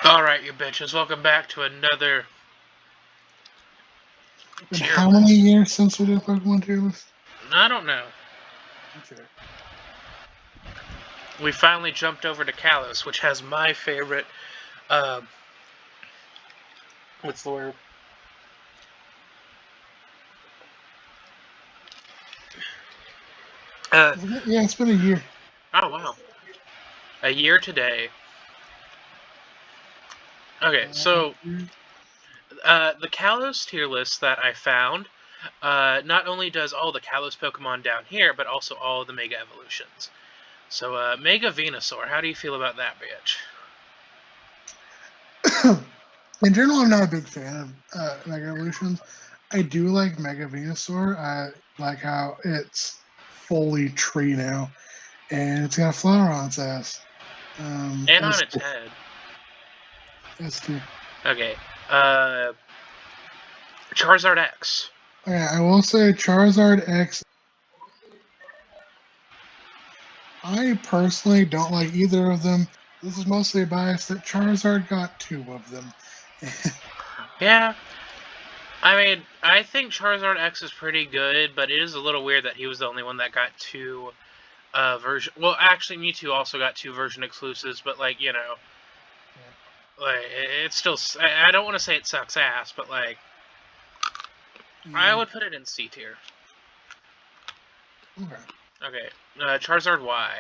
Alright, you bitches, welcome back to another Been tier how many list. years since we did a Pokemon tier list? I don't know. Okay. We finally jumped over to Kalos, which has my favorite, what's the word? Yeah, it's been a year. Oh wow. A year today. Okay, so, the Kalos tier list that I found, not only does all the Kalos Pokemon down here, but also all the Mega Evolutions. So, Mega Venusaur, how do you feel about that bitch? In general, I'm not a big fan of Mega Evolutions. I do like Mega Venusaur. I like how it's fully tree now, and it's got a flower on its ass. And on S its head. S tier. Okay, uh, Charizard X. Okay, I will say Charizard X. I personally don't like either of them. This is mostly a bias that Charizard got two of them. Yeah, I mean, I think Charizard X is pretty good, but it is a little weird that he was the only one that got two version. Well, actually, Mewtwo also got two version exclusives, but like like it's still. I don't want to say it sucks ass, but like I Yeah. would put it in C tier. Okay. Okay, Charizard Y.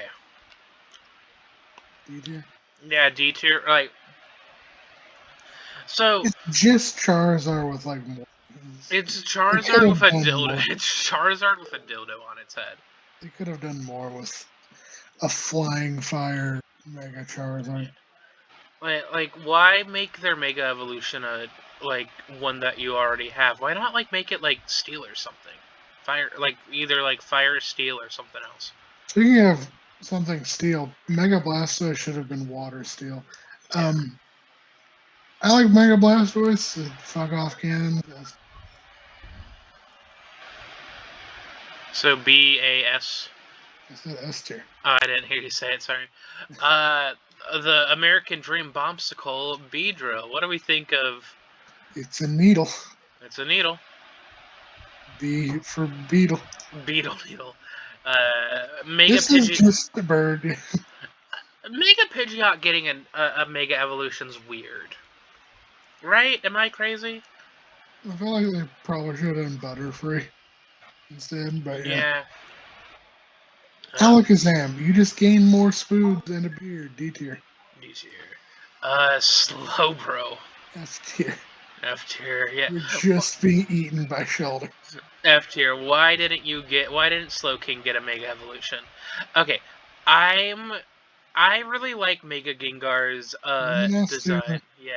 D tier. Yeah, D tier. Like so, It's just Charizard with like more. it's They could Charizard with have a done dildo. more. It's Charizard with a dildo on its head. They could have done more with a flying fire Mega Yeah. Charizard. Like, why make their Mega Evolution a like one that you already have? Why not like make it like Steel or something? Fire, like either like Fire, Steel, or something else. Speaking of something steel, Mega Blastoise should have been Water Steel. Yeah. Um, I like Mega Blastoise. Fuck off cannon. So BAS. I said S tier. Oh, I didn't hear you say it. Sorry. Uh, the American Dream Bombsicle Beedrill. What do we think of? It's a needle. It's a needle. B for beetle. Beetle needle. Mega This is Pidgey. just the bird. Mega Pidgeot getting a Mega Evolution's weird. Right? Am I crazy? I feel like they probably should have done Butterfree instead, but yeah. Yeah. Alakazam, you just gain more spoods and a beard. D tier. D tier. Slowbro. F tier. F tier. Yeah. You're just being eaten by Shelter. F tier. Why didn't Slowking get a Mega Evolution? Okay. I really like Mega Gengar's Yes, tier. design. Yeah.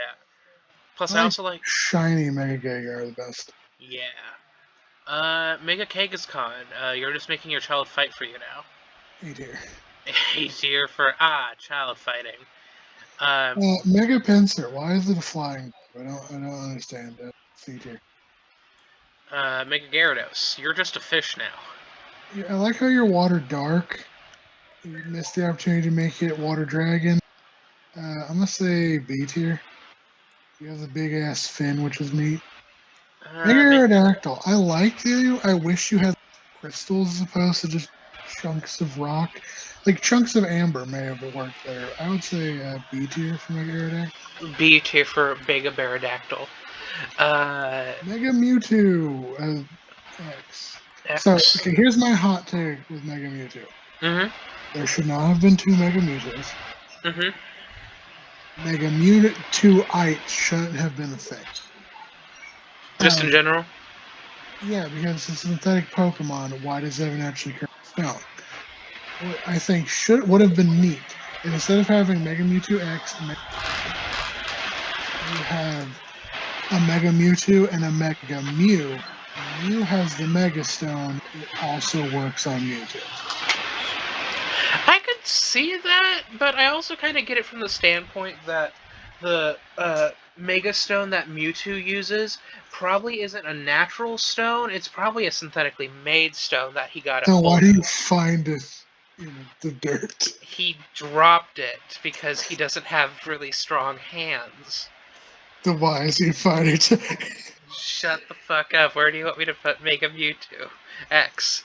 Plus I I like also like shiny Mega Gengar the best. yeah. Mega Kangaskhan, you're just making your child fight for you now. A tier. A tier for child fighting. Um Mega Pinsir, why is it flying? I don't understand that. C tier. Mega Gyarados, you're just a fish now. Yeah, I like how you're water dark. You missed the opportunity to make it water dragon. I'm gonna say B tier. You have the big ass fin, which is neat. Mega Me- Aerodactyl. I like you. I wish you had crystals as opposed to just chunks of rock. Like chunks of amber may have worked better. I would say B tier for Mega Aerodactyl. B tier for Mega Baradactyl. Mega Mewtwo X. So X. okay, here's my hot take with Mega Mewtwo. Mm-hmm. There should not have been two Mega Mewtwo's. Mm-hmm. Mega Mewtwo-ite shouldn't have been a thing. Just in general. Yeah, because it's a synthetic Pokemon. Why does it have an actually curved stone? What I think would have been neat is instead of having Mega Mewtwo X, you have a Mega Mewtwo and a Mega Mew. Mew has the Mega Stone. It also works on Mewtwo. I could see that, but I also kind of get it from the standpoint that the Mega Stone that Mewtwo uses probably isn't a natural stone. It's probably a synthetically made stone that he got at So why Full do you Metal. find it? in the dirt. He dropped it because he doesn't have really strong hands. The why is he fighting today? Shut the fuck up. Where do you want me to put Mega Mewtwo? X.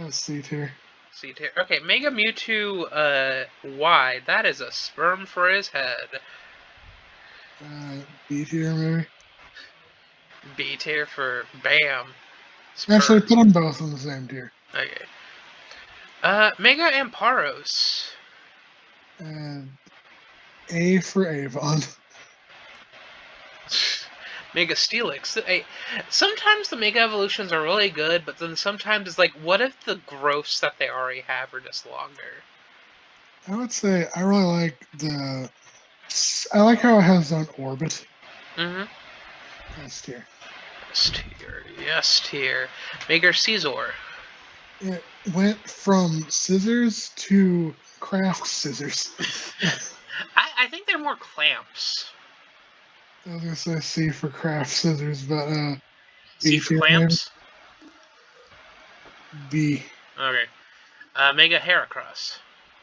C tier. C tier. Okay, Mega Mewtwo Y. That is a sperm for his head. B tier maybe. B tier for Bam. Actually, Sperm. put them both in the same tier. Okay. Mega Ampharos. A for Avon. Mega Steelix. Sometimes the Mega Evolutions are really good, but then sometimes it's like, what if the growths that they already have are just longer? I would say I really like the. I like how it has its own orbit. Mm-hmm. S tier. S tier. Yes tier. Mega Caesar. It went from scissors to craft scissors. I think they're more clamps. I was gonna say C for craft scissors, but C B for tier maybe. clamps? B. Okay. Mega Heracross.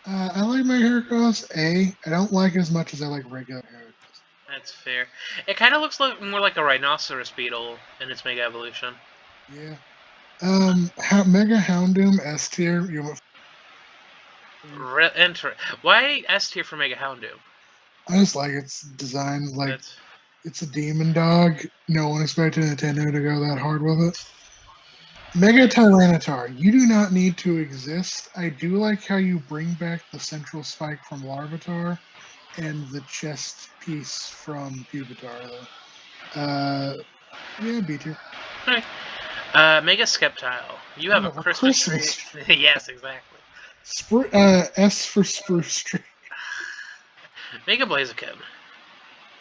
I like my Heracross A. I don't like it as much as I like regular Heracross. That's fair. It kind of looks like more like a rhinoceros beetle in its Mega Evolution. Yeah. Mega Houndoom S tier. Why S tier for Mega Houndoom? I just like its design. Like That's it's a demon dog. No one expected Nintendo to go that hard with it. Mega Tyranitar, you do not need to exist. I do like how you bring back the central spike from Larvitar and the chest piece from Pupitar, though. Yeah, B tier. okay. Mega Skeptile. You have You a have a Christmas tree. Christmas tree. Yes, exactly. S for Spruce Tree. Mega Blaziken.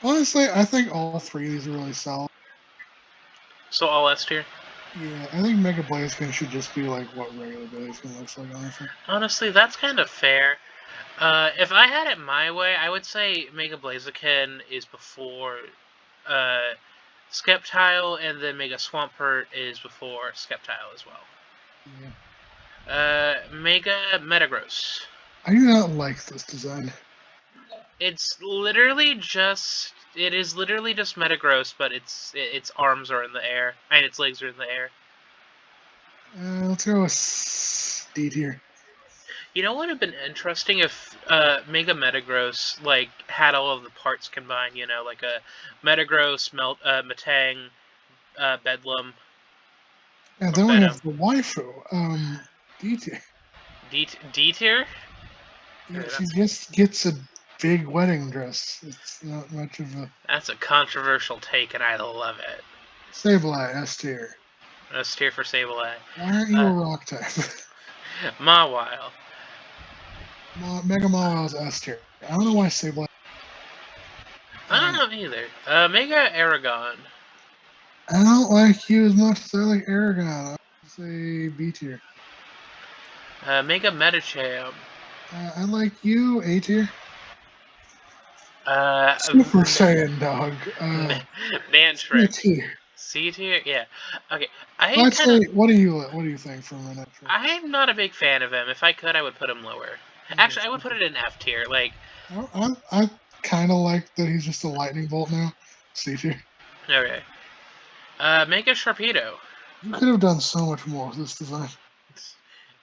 Honestly, I think all three of these are really solid. So all S tier. Yeah, I think Mega Blaziken should just be like what regular Blaziken looks like, honestly. Honestly, that's kind of fair. If I had it my way, I would say Mega Blaziken is before uh, Skeptile, and then Mega Swampert is before Skeptile as well. Yeah. Mega Metagross. I do not like this design. It is literally just Metagross, but its arms are in the air and its legs are in the air. Let's go with D tier. You know what would have been interesting if Mega Metagross like had all of the parts combined. You know, like a Metagross, Metang, Bedlam, And or then we have Venom. the waifu, D tier. D tier. Yeah, she just gets a big wedding dress. It's not much of a That's a controversial take, and I love it. Sableye S tier. S tier for Sableye. Why aren't you a rock type? Mawile. Mega Mawile's S tier. I don't know why Sableye. I don't know either. Mega Aragon. I don't like you as much as I like Aragon. I would say B tier. Mega Medicham. I like you A tier. Uh, Super Saiyan dog. C Mantrix. tier. C tier? Yeah. Okay. I I'd kind of. say. What do you think from an Mantrix? I'm not a big fan of him. If I could, I would put him lower. Okay, Actually, I would C put tier. it in F tier. Like, I kind of like that he's just a lightning bolt now. C tier. okay. Mega Sharpedo. You could have done so much more with this design.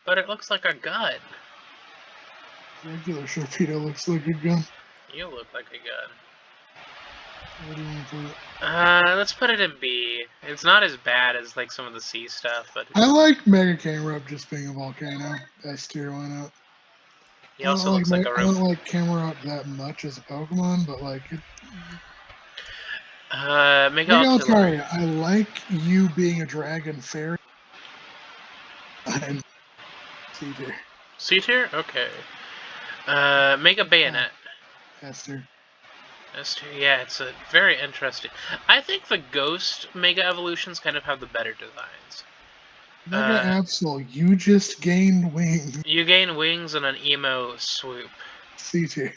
But it looks like a gun. Regular Sharpedo looks like a gun. You look like a gun. Where do you want to put it? Let's put it in B. It's not as bad as like some of the C stuff, but I like Mega Camerupt just being a volcano. S tier, why not? he also looks like a I rope. don't like Camerupt that much as a Pokemon, but like it. Mega Mega Altaria. Altaria, I like you being a dragon fairy. And C tier. C tier? Okay. Mega Bayonet. S tier. S tier, yeah, it's a very interesting. I think the Ghost Mega Evolutions kind of have the better designs. Mega Absol, you just gained wings. You gain wings and an emo swoop. C tier.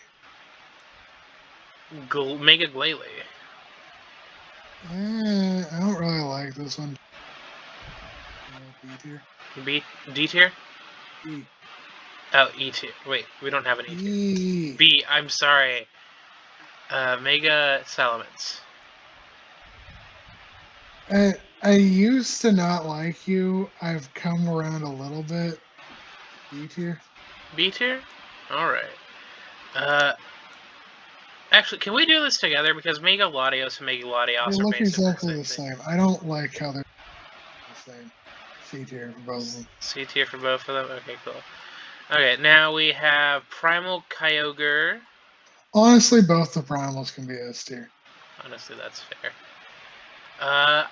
Mega Glalie. I don't really like this one. B tier. D tier? B. Oh, E tier. Wait, we don't have an E tier. E. B. I'm sorry. Mega Salamence. I used to not like you. I've come around a little bit. B tier. B tier. All right. Actually, can we do this together? Because Mega Latios and Mega They Latios are look basically exactly the the same thing. same. I don't like how they're the same. C tier for both of them. C tier for both of them? Okay, cool. Okay, now we have Primal Kyogre. Honestly, both the primals can be S tier. Honestly, that's fair. Uh,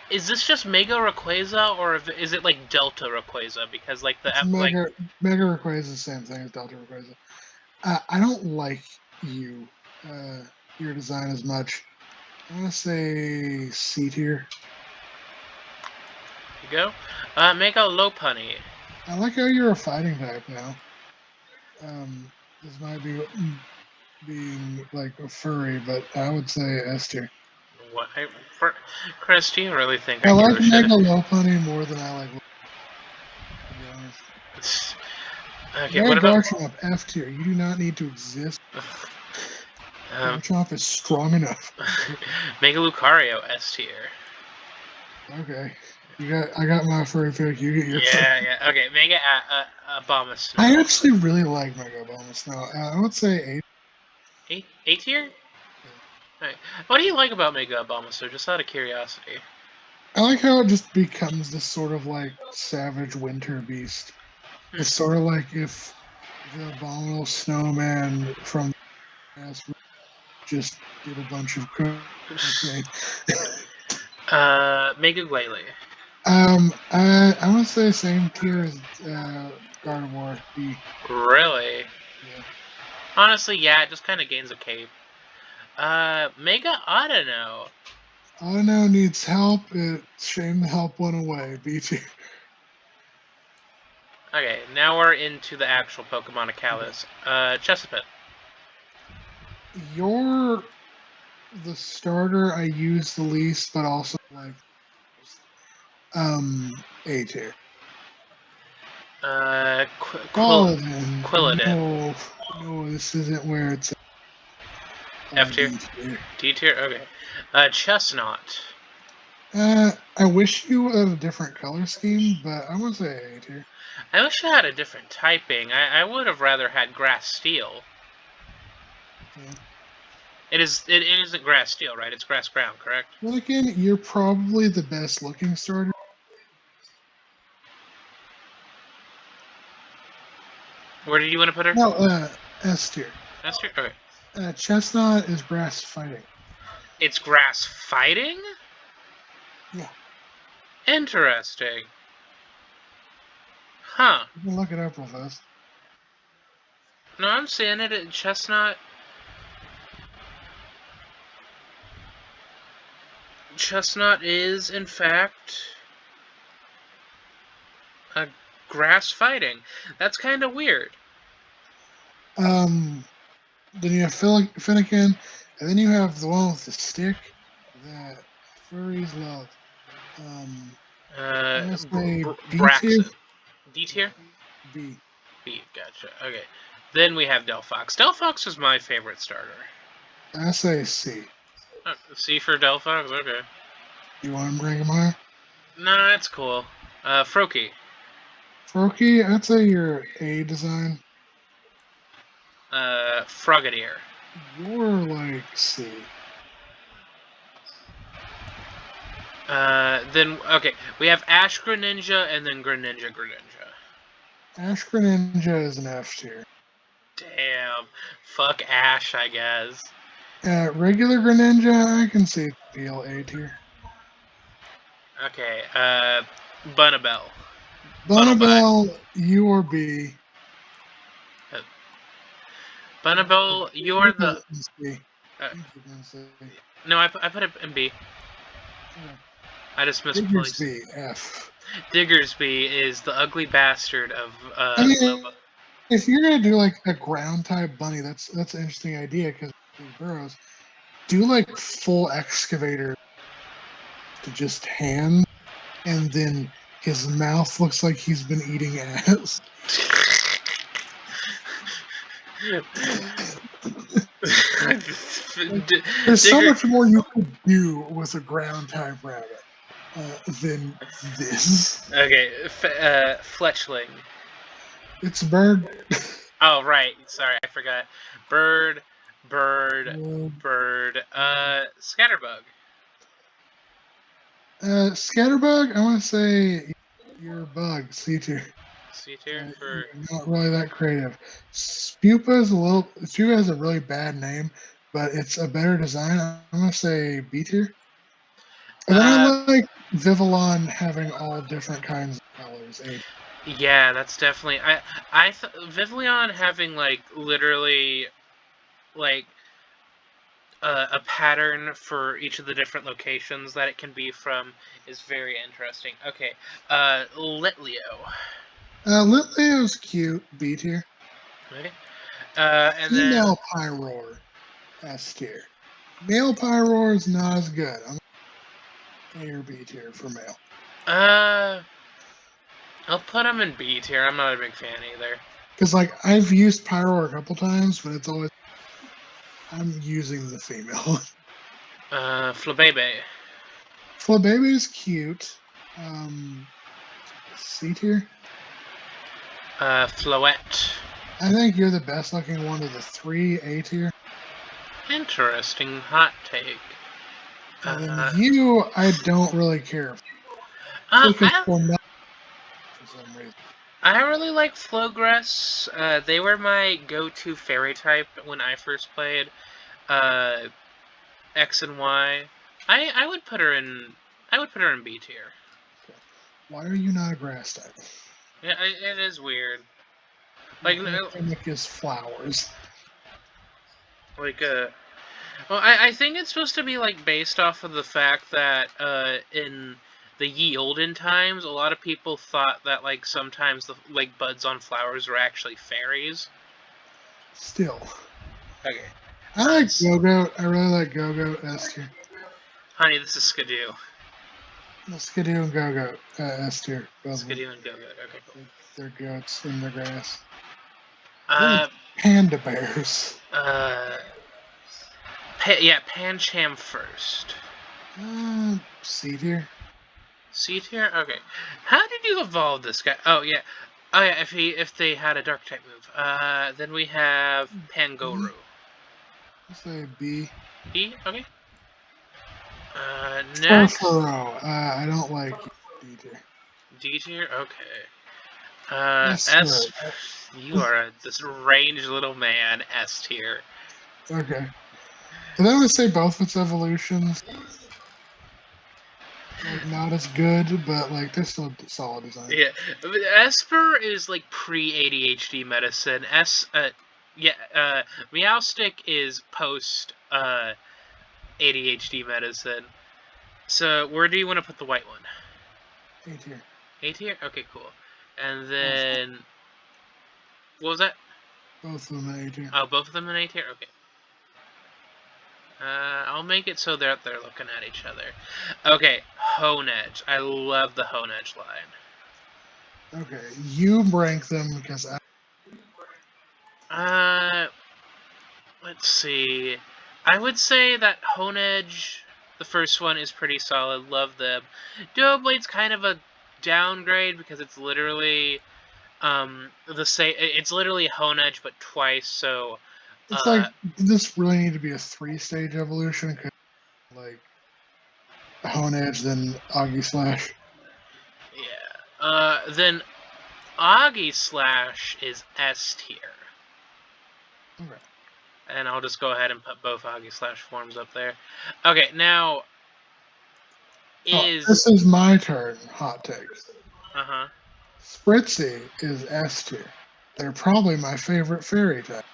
is this just Mega Rayquaza, or is it like Delta Rayquaza? Because like It's Mega Rayquaza is the same thing as Delta Rayquaza. I don't like you, your design as much. I'm gonna say C tier. you go. Mega Lopunny. I like how you're a fighting type now. This might be being like a furry, but I would say S tier. What? Chris, do you really think I I give like a shit? Mega Lopunny more than I like, to be honest. Okay, what Mega about? Garchomp F tier. You do not need to exist. Um, Garchomp is strong enough. Mega Lucario S tier. Okay, I got my furry pick. You get your furry. Yeah. Okay, Mega Abomasnow. I actually really like Mega Abomasnow. I would say A tier? A. Right. What do you like about Mega Abomasnow? Just out of curiosity. I like how it just becomes this sort of like savage winter beast. It's sort of like if the abominable snowman from past just did a bunch of cocaine. Mega Glalie. I want to say same tier as Gardevoir B. Really? Yeah. Honestly, yeah, it just kind of gains a cape. Mega Autono. Autono needs help. It's shame the help went away. B tier. Okay, now we're into the actual Pokemon of Okay. Kalos. Chesapit. You're the starter I use the least, but also like A tier. Paladin. Quilladin. No, this isn't where it's F tier. D tier. D tier? Okay. Chestnut. I wish you had a different color scheme, but I would say A tier. I wish I had a different typing. I would have rather had Grass Steel. Yeah. It isn't Grass Steel, right? It's Grass Ground, correct? Then again, you're probably the best looking starter. Where did you want to put her? No, S tier. S tier? Okay. Chestnut is grass fighting. It's Grass Fighting? Yeah. Interesting. Huh. You can look it up real fast. No, I'm seeing it at Chestnut. Chestnut is, in fact, a grass fighting. That's kind of weird. Then you have Finnegan, and then you have the one with the stick that furries love. I'm gonna say B tier. Braxton. D tier? B. B, gotcha. Okay. Then we have Delphox. Delphox is my favorite starter. I say C. C for Delphox? Okay. You want to bring him higher? No, that's cool. Froakie. Froakie, I'd say your A design. Frogadier. You're like C. Then, okay, we have Ash Greninja and then Greninja. Ash Greninja is an F tier. Damn. Fuck Ash, I guess. Regular Greninja, I can see appeal A tier. Okay, Bunnabell. Bunnabell, you or B. Bunnabell, you're the. C. Uh, I think you're gonna say. no, I put it in B. Okay. I just misplaced. Diggersby, F. Diggersby is the ugly bastard of I mean, Loba. if you're gonna do like a ground type bunny, that's an interesting idea because big burrows. Do like full excavator to just hand, and then his mouth looks like he's been eating ass. There's so Digger. much more you could do with a ground type rabbit than this. Okay, Fletchling. It's a bird. Oh right, sorry, I forgot. Bird, bird, Uh, bird. Scatterbug. Scatterbug, I want to say you're a bug, C tier. C tier for. You're not really that creative. Spupa is a little. Spupa has a really bad name, but it's a better design. I'm gonna say B tier. And then I Uh, like Vivillon having all different kinds of colors. A. yeah, that's definitely. Vivillon having like literally like a pattern for each of the different locations that it can be from is very interesting. Okay, Litleo. Litleo's cute. B tier. Okay. And then Female Pyroar. S tier. Male Pyroar is not as good. I'm A or B tier for male. uh, I'll put him in B tier. I'm not a big fan either. Because like I've used Pyroar a couple times, but it's always I'm using the female. Flabebe. Flababy is cute. C tier. Floette. I think you're the best looking one of the three. A tier. Interesting hot take. And then Uh, you, I don't really care because I for not for some reason. I really like Flowgrass. They were my go-to fairy type when I first played uh, X and Y. I would put her in. I would put her in B tier. Okay. Why are you not a grass type? Yeah, it is weird. Your Like, whole gimmick is flowers. like well, I think it's supposed to be like based off of the fact that in the ye olden times, a lot of people thought that like sometimes the like buds on flowers were actually fairies. Still, Okay, I like Go-Go. I really like Go-Go. S tier. honey, this is Skidoo. Skidoo and Go-Go. S tier. Both of them. Skidoo and Go-Go. Okay, cool. They're goats in the grass. Then Uh, it's panda bears. uh, yeah, Pancham first. C tier. C tier. Okay, how did you evolve this guy? Oh yeah, oh yeah. If they had a dark type move, then we have B. Pangoro. Let's say B. E. Okay. Next Furfuro. I don't like D tier. D tier. Okay. S tier. S. You are this range little man. S tier. Okay. And then I would say both its evolutions, like not as good, but like they're still solid design. Yeah, Esper is like pre-ADHD medicine. Yeah, Meowstick is post ADHD medicine. So where do you want to put the white one? A tier. A tier. Okay, cool. And Both, then what was that? both of them A tier. Oh, both of them in A tier. Okay. I'll make it so they're looking at each other. Okay, Honedge. I love the Honedge line. Okay, you rank them because Uh, let's see. I would say that Honedge, the first one, is pretty solid. Love them. Duoblade's kind of a downgrade because it's literally the same. It's literally Honedge but twice. So it's like this really need to be a 3-stage evolution. Cause like Hone Edge, then Augie Slash. yeah. Then Augie Slash is S tier. Okay. And I'll just go ahead and put both Augie Slash forms up there. Okay, now This is my turn. Hot take. Uh-huh. Spritzy is S tier. They're probably my favorite fairy type.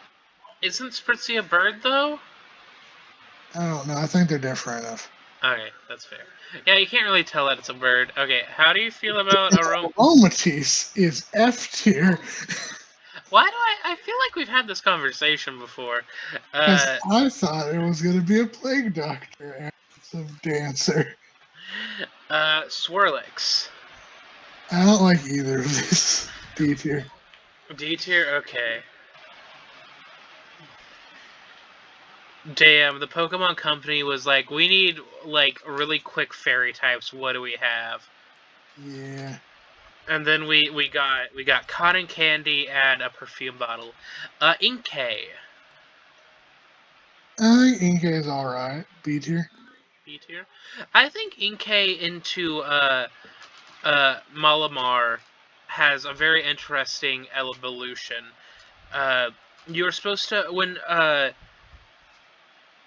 Isn't Spritzy a bird, though? I don't know. I think they're different enough. Okay, that's fair. Yeah, you can't really tell that it's a bird. Okay, how do you feel about Aromatisse is F tier. Why do I feel like we've had this conversation before. Because I thought it was going to be a plague doctor and some dancer. Swirlix. I don't like either of these. D tier. D tier, okay. Damn, the Pokemon Company was like, we need like really quick fairy types. What do we have? Yeah. And then we got cotton candy and a perfume bottle. Inkay. I think Inkay is alright. B tier. B tier. I think Inkay into Malamar has a very interesting evolution. You're supposed to when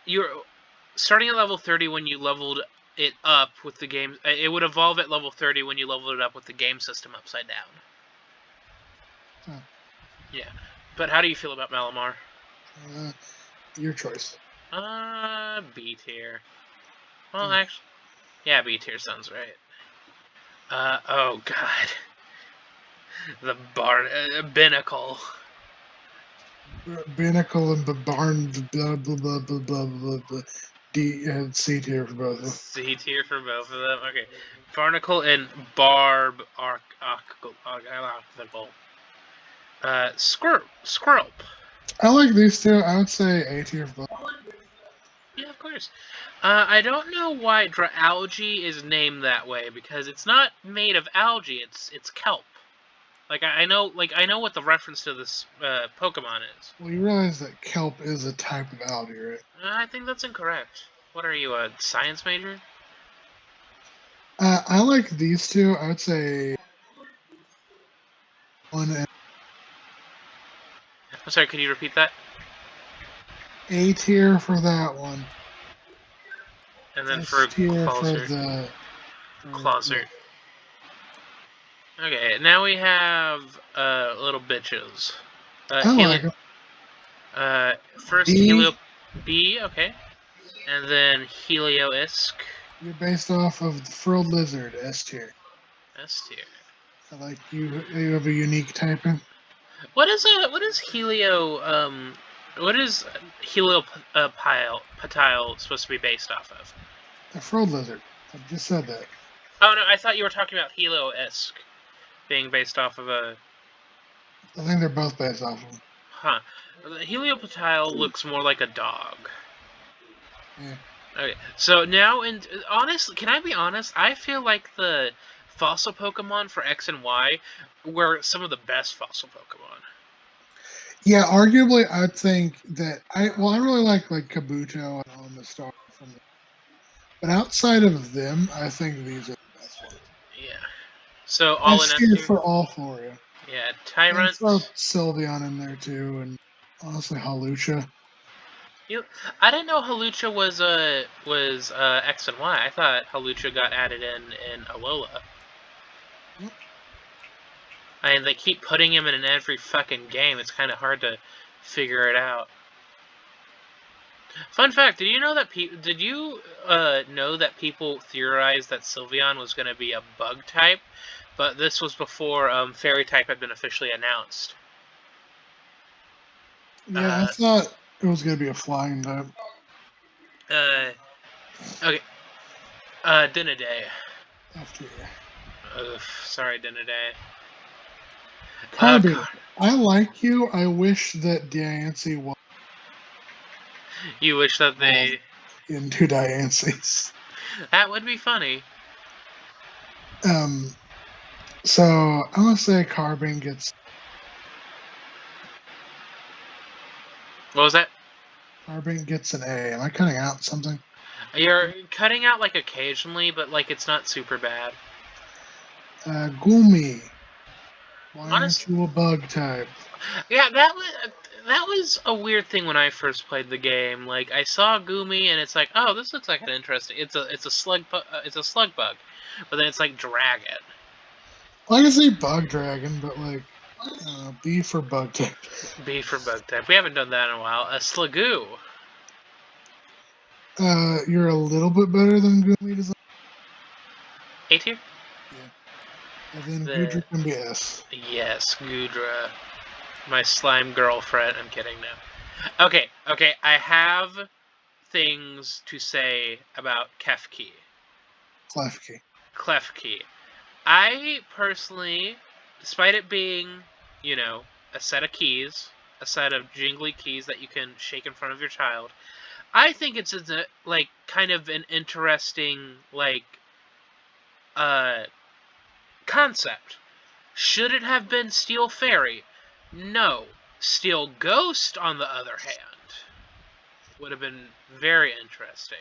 you're starting at level 30 when you leveled it up with the game. It would evolve at level 30 when you leveled it up with the game system upside down. Huh. Yeah, but how do you feel about Malamar? Your choice. B tier. Well, Yeah. actually, yeah, B tier sounds right. Oh god, the Binnacle. Binnacle and Barn, blah, blah, blah, blah, blah, blah, blah. D and C tier for both of them. C tier for both of them. Okay, Barnacle and Barb Squirrel. I like these two. I would say A tier for both. Yeah, of course. I don't know why Algae is named that way because it's not made of algae. It's kelp. Like I know what the reference to this Pokemon is. Well, you realize that kelp is a type of algae, right? I think that's incorrect. What are you, a science major? I like these two. I would say one and I'm sorry. Could you repeat that? A tier for that one. And then S for tier for Clauser. the Clauser. Okay, now we have little bitches. I like them. First B. B, okay, and then Helioisk, You're based off of the frilled lizard. S tier. S tier. I like you. You have a unique typing. What is what is Heliopatile supposed to be based off of? A frilled lizard. I just said that. Oh no, I thought you were talking about Helioisk being based off of a. I think they're both based off of them. Huh. The Heliopatile looks more like a dog. Yeah. Okay, so now, and honestly, can I be honest? I feel like the fossil Pokemon for X and Y were some of the best fossil Pokemon. Yeah, arguably, I'd think that I really like Kabuto and Omastar from, but outside of them, I think these are the best ones. Yeah. So all in S S tier tier. for all four, yeah. Yeah, And throw Tyrant. Sylveon in there too, and honestly, Halucha. You, I didn't know Halucha was X and Y. I thought Halucha got added in Alola. Yep. I mean, they keep putting him in every fucking game. It's kind of hard to figure it out. Fun fact: did you know that know that people theorized that Sylveon was going to be a bug type, but this was before Fairy type had been officially announced. Yeah, I thought it was gonna be a flying type. Okay. Dinnaday. F tier. Sorry, Dinnaday. Carbine. I like you. I wish that Diancie was You wish that they into Diancie. That would be funny. So I'm gonna say Carbine gets. What was that? Carbine gets an A. Am I cutting out something? You're cutting out like occasionally, but like it's not super bad. Gumi. Why aren't Honestly, you a bug type? yeah, that was a weird thing when I first played the game. Like I saw Gumi and it's like, oh, this looks like an interesting. It's a slug bug, but then it's like dragon. Well, I can say bug dragon, but like B for bug type. B for bug type. We haven't done that in a while. A Slagoo. You're a little bit better than Gumi design. A tier. Yeah. And then Gudra can be S. Yes, Gudra. My slime girlfriend. I'm kidding now. Okay. I have things to say about Klefki. Klefki. I personally, despite it being, a set of keys, a set of jingly keys that you can shake in front of your child, I think it's a, like kind of an interesting concept. Should it have been Steel Fairy? No. Steel Ghost, on the other hand, would have been very interesting.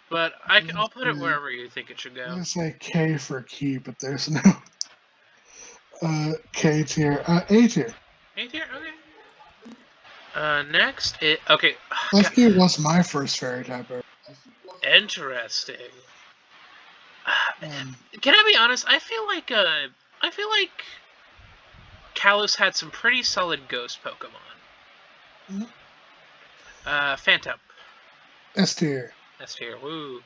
But I'll put it wherever you think it should I'm go. gonna say K for key, but there's no K tier. A tier. A tier, okay. Next, okay. Lefty was my first fairy type ever. Interesting. Um, Can I be honest? I feel like Kalos had some pretty solid ghost Pokemon. Phantom. S tier. S tier. Woo.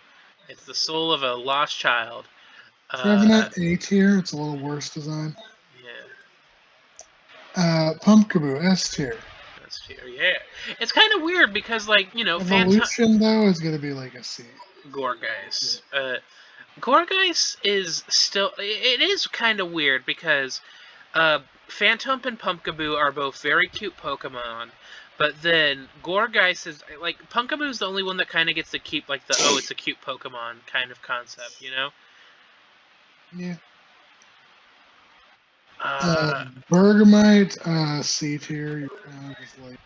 It's the soul of a lost child. Trevenant A tier. It's a little worse design. Yeah. Pumpkaboo S tier. S tier. Yeah. It's kind of weird because, like, Phantom. Evolution though is gonna be like a C. Gorgeist. Gorgeist is still. It is kind of weird because Phantom and Pumpkaboo are both very cute Pokemon, but then Gorgeist is like Pumpkaboo's the only one that kind of gets to keep like the it's a cute Pokemon kind of concept, you know? Yeah. Uh, Bergamite C tier. You're kind of just like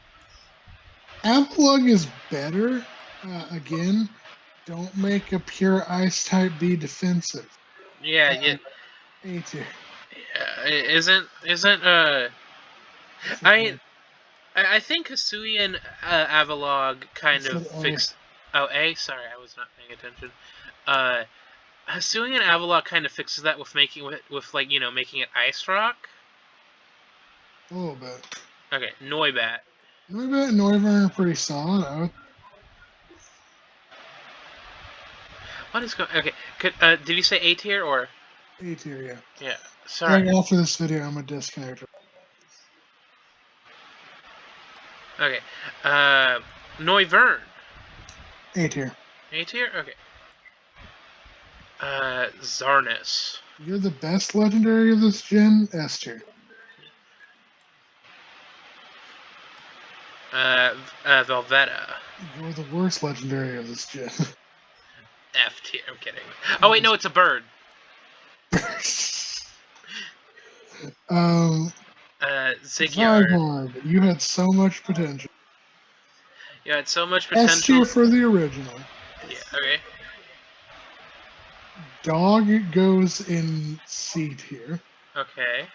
Avalugg is better. Again, don't make a pure ice type be defensive. yeah, yeah, A tier. yeah. Isn't I think Hisuian Avalugg kind of fixed. Oh, A. Sorry, I was not paying attention. Hisuian Avalugg kind of fixes that with making like making it Ice Rock. A little bit. Okay, Noibat. Noibat and Noivern are pretty solid. What is going? Okay, did you say A tier or A tier, yeah. Yeah? Sorry. Like after this video, I'm gonna disconnect her. Okay, Noivern. A tier. A tier. Okay. Zarnus. You're the best legendary of this gen. S tier. Velveta. You're the worst legendary of this gen. F tier. I'm kidding. Oh wait, no, it's a bird. Ziggyard. Zygarde, you had so much potential. You had so much S potential. tier for the original. Yeah. Okay. Dog goes in C tier. Okay.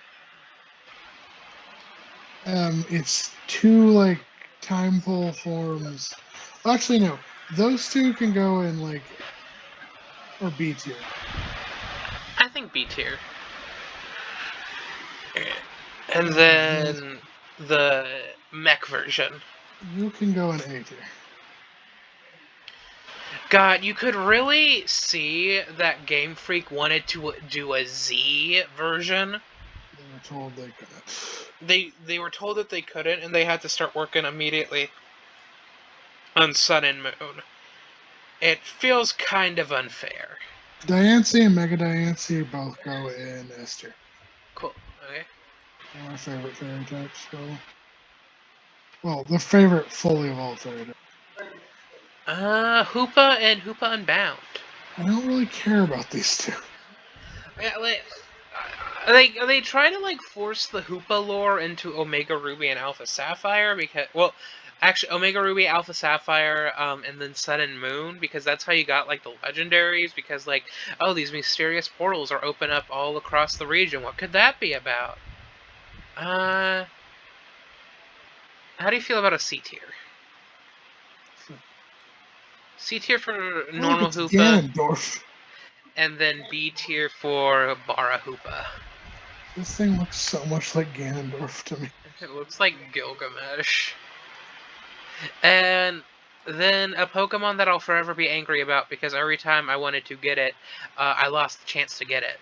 It's two like time pull forms. Actually, no. Those two can go in like or B tier. I think B tier. And then the mech version. You can go in A tier. God, you could really see that Game Freak wanted to do a Z version. They were told they couldn't. They were told that they couldn't, and they had to start working immediately on Sun and Moon. It feels kind of unfair. Diancie and Mega Diancie both go in S tier. Cool. Okay. They're my favorite fairy types. So, well, the favorite fully evolved fairy type. Hoopa and Hoopa Unbound. I don't really care about these two. Yeah, they try to like force the Hoopa lore into Omega Ruby and Alpha Sapphire because, well, actually Omega Ruby, Alpha Sapphire, and then Sun and Moon, because that's how you got like the legendaries. Because like, oh, these mysterious portals are open up all across the region. What could that be about? How do you feel about a C tier? C tier for normal Hoopa. Ganondorf. And then B tier for Bara Hoopa. This thing looks so much like Ganondorf to me. It looks like Gilgamesh. And then a Pokemon that I'll forever be angry about because every time I wanted to get it, I lost the chance to get it.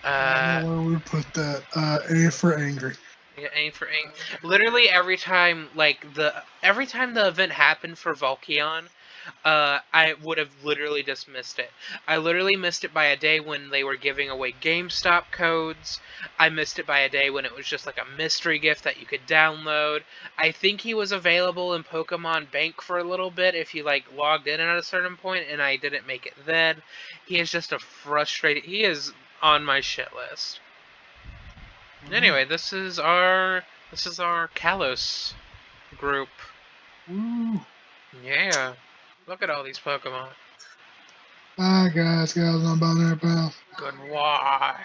I don't know where we put that. A for angry. Yeah, aim for aim. Literally every time the event happened for Volkion, I would have literally just missed it. I literally missed it by a day when they were giving away GameStop codes. I missed it by a day when it was just like a mystery gift that you could download. I think he was available in Pokemon Bank for a little bit if you like logged in at a certain point, and I didn't make it then. He is just a frustrated. He is on my shit list. Anyway, this is our Kalos group. Woo. Yeah. Look at all these Pokemon. Bye, guys. Guys, I'm about there, pal. Goodbye.